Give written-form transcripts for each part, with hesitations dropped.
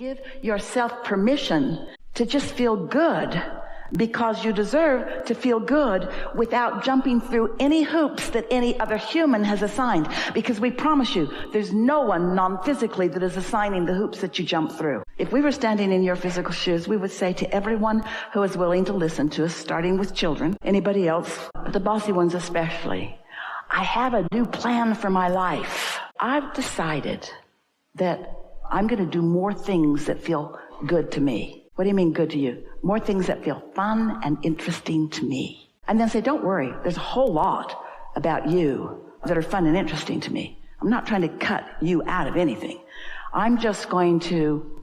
Give yourself permission to just feel good, because you deserve to feel good without jumping through any hoops that any other human has assigned. Because we promise you, there's no one non-physically that is assigning the hoops that you jump through. If we were standing in your physical shoes, we would say to everyone who is willing to listen to us, starting with children, anybody else, but the bossy ones especially, I have a new plan for my life. I've decided that I'm going to do more things that feel good to me. What do you mean good to you? More things that feel fun and interesting to me. And then say, don't worry, there's a whole lot about you that are fun and interesting to me. I'm not trying to cut you out of anything. I'm just going to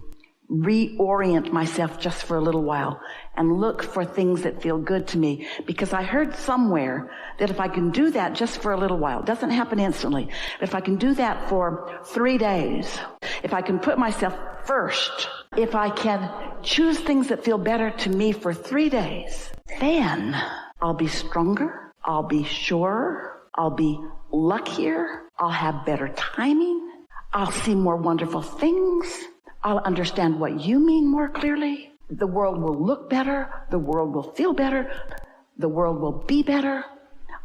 reorient myself just for a little while and look for things that feel good to me, because I heard somewhere that if I can do that just for a little while, it doesn't happen instantly, but if I can do that for 3 days, if I can put myself first, if I can choose things that feel better to me for 3 days, then I'll be stronger, I'll be surer, I'll be luckier, I'll have better timing, I'll see more wonderful things, I'll understand what you mean more clearly. The world will look better. The world will feel better. The world will be better.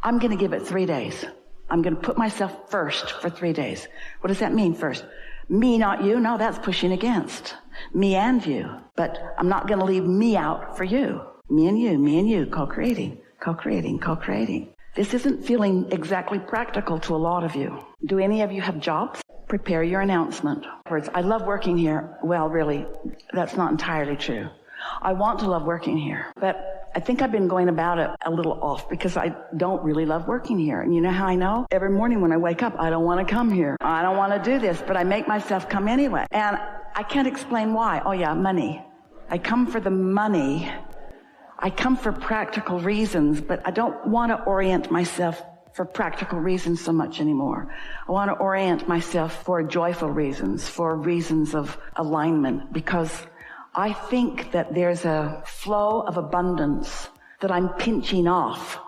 I'm going to give it 3 days. I'm going to put myself first for 3 days. What does that mean first? Me, not you? No, that's pushing against. Me and you. But I'm not going to leave me out for you. Me and you, co-creating, co-creating, co-creating. This isn't feeling exactly practical to a lot of you. Do any of you have jobs? Prepare your announcement. I love working here. Well, really, that's not entirely true. I want to love working here, but I think I've been going about it a little off because I don't really love working here. And you know how I know? Every morning when I wake up, I don't want to come here. I don't want to do this, but I make myself come anyway. And I can't explain why. Oh yeah, money. I come for the money. I come for practical reasons, but I don't want to orient myself for practical reasons so much anymore. I want to orient myself for joyful reasons, for reasons of alignment, because I think that there's a flow of abundance that I'm pinching off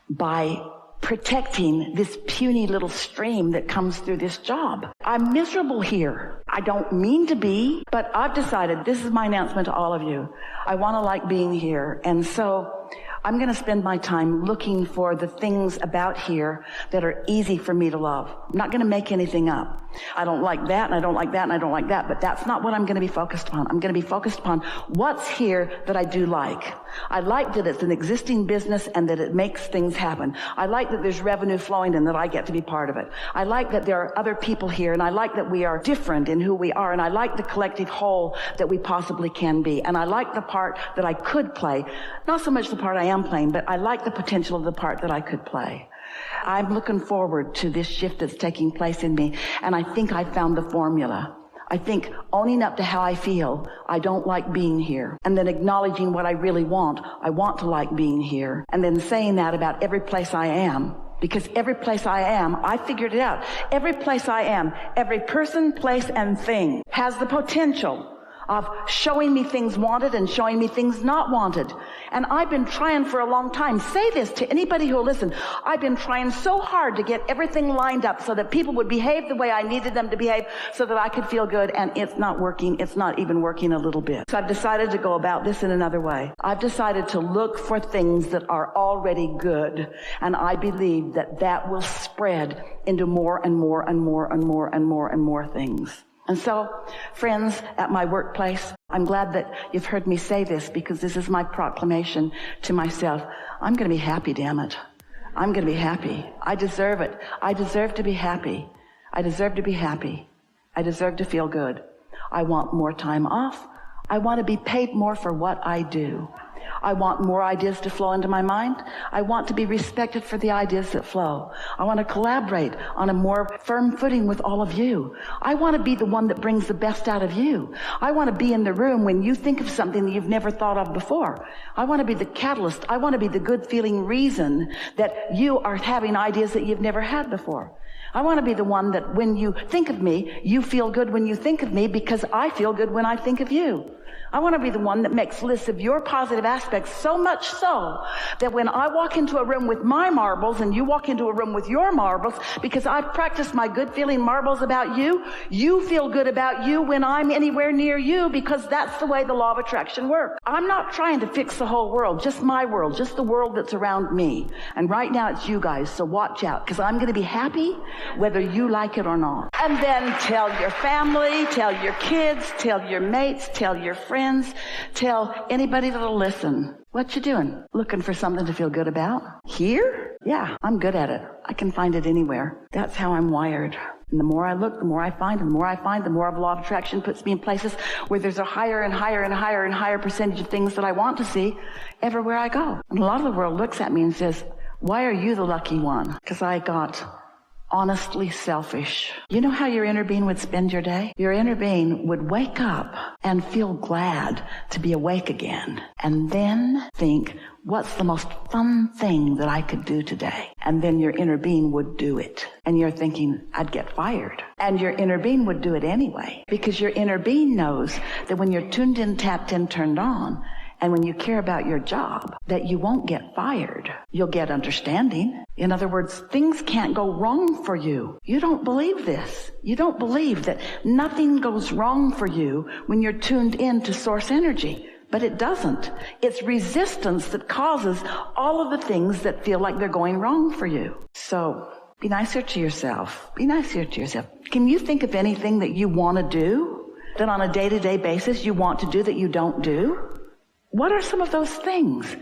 by protecting this puny little stream that comes through this job. I'm miserable here. I don't mean to be, but I've decided, this is my announcement to all of you, I want to like being here. And so I'm going to spend my time looking for the things about here that are easy for me to love. I'm not going to make anything up. I don't like that, and I don't like that, and I don't like that, but that's not what I'm going to be focused upon. I'm going to be focused upon what's here that I do like. I like that it's an existing business and that it makes things happen. I like that there's revenue flowing and that I get to be part of it. I like that there are other people here, and I like that we are different in who we are, and I like the collective whole that we possibly can be, and I like the part that I could play. Not so much the part I am playing, but I like the potential of the part that I could play. I'm looking forward to this shift that's taking place in me, and I think I found the formula. I think owning up to how I feel, I don't like being here, and then acknowledging what I really want, I want to like being here, and then saying that about every place I am, because every place I am, I figured it out. Every place I am, every person, place, and thing has the potential of showing me things wanted and showing me things not wanted. And I've been trying for a long time. Say this to anybody who will listen. I've been trying so hard to get everything lined up so that people would behave the way I needed them to behave so that I could feel good, and it's not working. It's not even working a little bit. So I've decided to go about this in another way. I've decided to look for things that are already good, and I believe that that will spread into more and more and more and more and more and more things. And so, friends at my workplace, I'm glad that you've heard me say this, because this is my proclamation to myself. I'm going to be happy, damn it. I'm going to be happy. I deserve it. I deserve to be happy. I deserve to be happy. I deserve to feel good. I want more time off. I want to be paid more for what I do. I want more ideas to flow into my mind. I want to be respected for the ideas that flow. I want to collaborate on a more firm footing with all of you. I want to be the one that brings the best out of you. I want to be in the room when you think of something that you've never thought of before. I want to be the catalyst. I want to be the good feeling reason that you are having ideas that you've never had before. I want to be the one that when you think of me, you feel good when you think of me because I feel good when I think of you. I want to be the one that makes lists of your positive aspects, so much so that when I walk into a room with my marbles and you walk into a room with your marbles, because I've practiced my good feeling marbles about you, you feel good about you when I'm anywhere near you, because that's the way the law of attraction works. I'm not trying to fix the whole world, just my world, just the world that's around me. And right now it's you guys, so watch out, because I'm going to be happy whether you like it or not. And then tell your family, tell your kids, tell your mates, tell your friends, tell anybody that'll listen. What you doing? Looking for something to feel good about? Here? Yeah, I'm good at it. I can find it anywhere. That's how I'm wired. And the more I look, the more I find, and the more I find, the more of law of attraction puts me in places where there's a higher and higher and higher and higher percentage of things that I want to see everywhere I go. And a lot of the world looks at me and says, why are you the lucky one? Because I got honestly selfish. You know how your inner being would spend your day? Your inner being would wake up and feel glad to be awake again, and then think, what's the most fun thing that I could do today? And then your inner being would do it. And you're thinking, I'd get fired. And your inner being would do it anyway, because your inner being knows that when you're tuned in, tapped in, turned on, and when you care about your job, that you won't get fired. You'll get understanding. In other words, things can't go wrong for you. You don't believe this. You don't believe that nothing goes wrong for you when you're tuned in to source energy. But it doesn't. It's resistance that causes all of the things that feel like they're going wrong for you. So be nicer to yourself. Be nicer to yourself. Can you think of anything that you want to do, that on a day-to-day basis you want to do that you don't do? What are some of those things?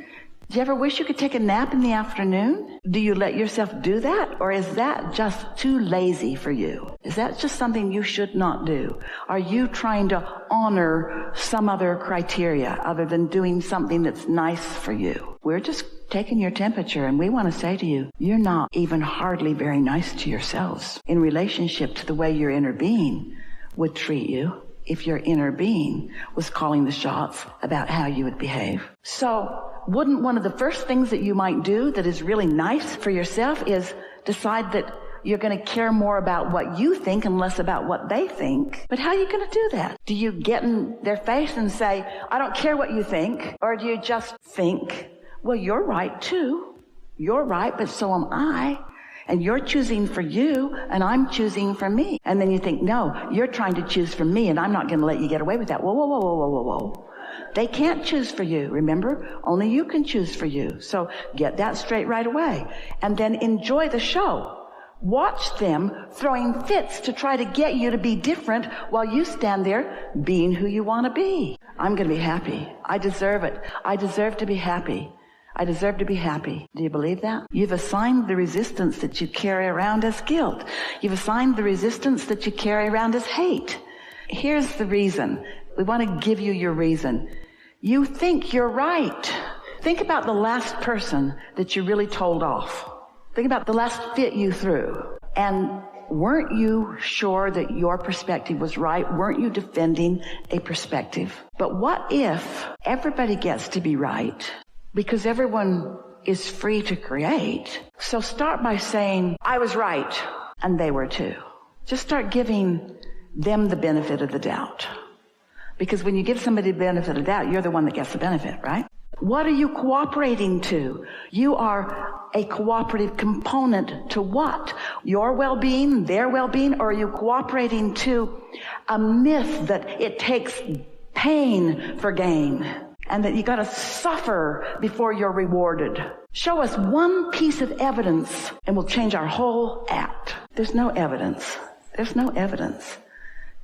Do you ever wish you could take a nap in the afternoon? Do you let yourself do that? Or is that just too lazy for you? Is that just something you should not do? Are you trying to honor some other criteria other than doing something that's nice for you? We're just taking your temperature, and we want to say to you, you're not even hardly very nice to yourselves in relationship to the way your inner being would treat you if your inner being was calling the shots about how you would behave. So wouldn't one of the first things that you might do that is really nice for yourself is decide that you're going to care more about what you think and less about what they think? But how are you going to do that? Do you get in their face and say, I don't care what you think? Or do you just think, well, you're right too. You're right, but so am I. And you're choosing for you, and I'm choosing for me. And then you think, no, you're trying to choose for me, and I'm not going to let you get away with that. Whoa, whoa, whoa, whoa, whoa, whoa, whoa. They can't choose for you, remember? Only you can choose for you. So get that straight right away. And then enjoy the show. Watch them throwing fits to try to get you to be different while you stand there being who you want to be. I'm going to be happy. I deserve it. I deserve to be happy. I deserve to be happy. Do you believe that? You've assigned the resistance that you carry around as guilt. You've assigned the resistance that you carry around as hate. Here's the reason. We want to give you your reason. You think you're right. Think about the last person that you really told off. Think about the last fit you threw. And weren't you sure that your perspective was right? Weren't you defending a perspective? But what if everybody gets to be right? Because everyone is free to create. So start by saying, I was right, and they were too. Just start giving them the benefit of the doubt. Because when you give somebody the benefit of the doubt, you're the one that gets the benefit, right? What are you cooperating to? You are a cooperative component to what? Your well-being, their well-being, or are you cooperating to a myth that it takes pain for gain? And that you got to suffer before you're rewarded. Show us one piece of evidence and we'll change our whole act. There's no evidence. There's no evidence.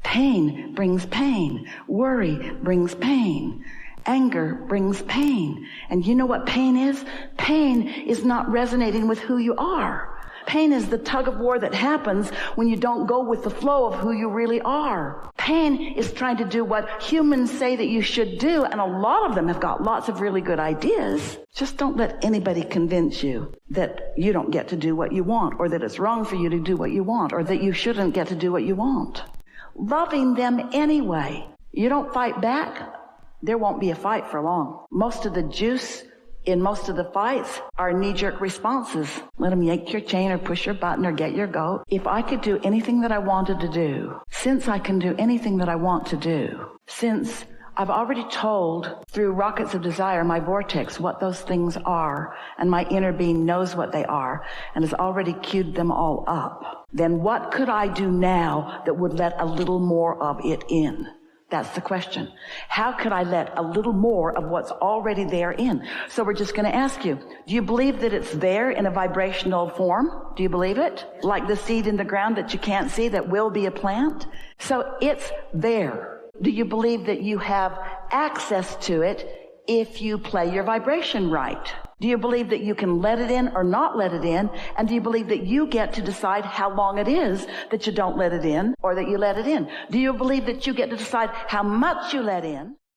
Pain brings pain. Worry brings pain. Anger brings pain. And you know what pain is? Pain is not resonating with who you are. Pain is the tug of war that happens when you don't go with the flow of who you really are. Pain is trying to do what humans say that you should do, and a lot of them have got lots of really good ideas. Just don't let anybody convince you that you don't get to do what you want, or that it's wrong for you to do what you want, or that you shouldn't get to do what you want. Loving them anyway. You don't fight back, there won't be a fight for long. Most of the juice in most of the fights are knee-jerk responses. Let them yank your chain or push your button or get your goat. If I could do anything that I wanted to do, since I can do anything that I want to do, since I've already told through rockets of desire, my vortex, what those things are, and my inner being knows what they are and has already queued them all up, then what could I do now that would let a little more of it in? That's the question. How could I let a little more of what's already there in? So we're just going to ask you, do you believe that it's there in a vibrational form? Do you believe it? Like the seed in the ground that you can't see that will be a plant? So it's there. Do you believe that you have access to it if you play your vibration right? Do you believe that you can let it in or not let it in? And do you believe that you get to decide how long it is that you don't let it in or that you let it in? Do you believe that you get to decide how much you let in?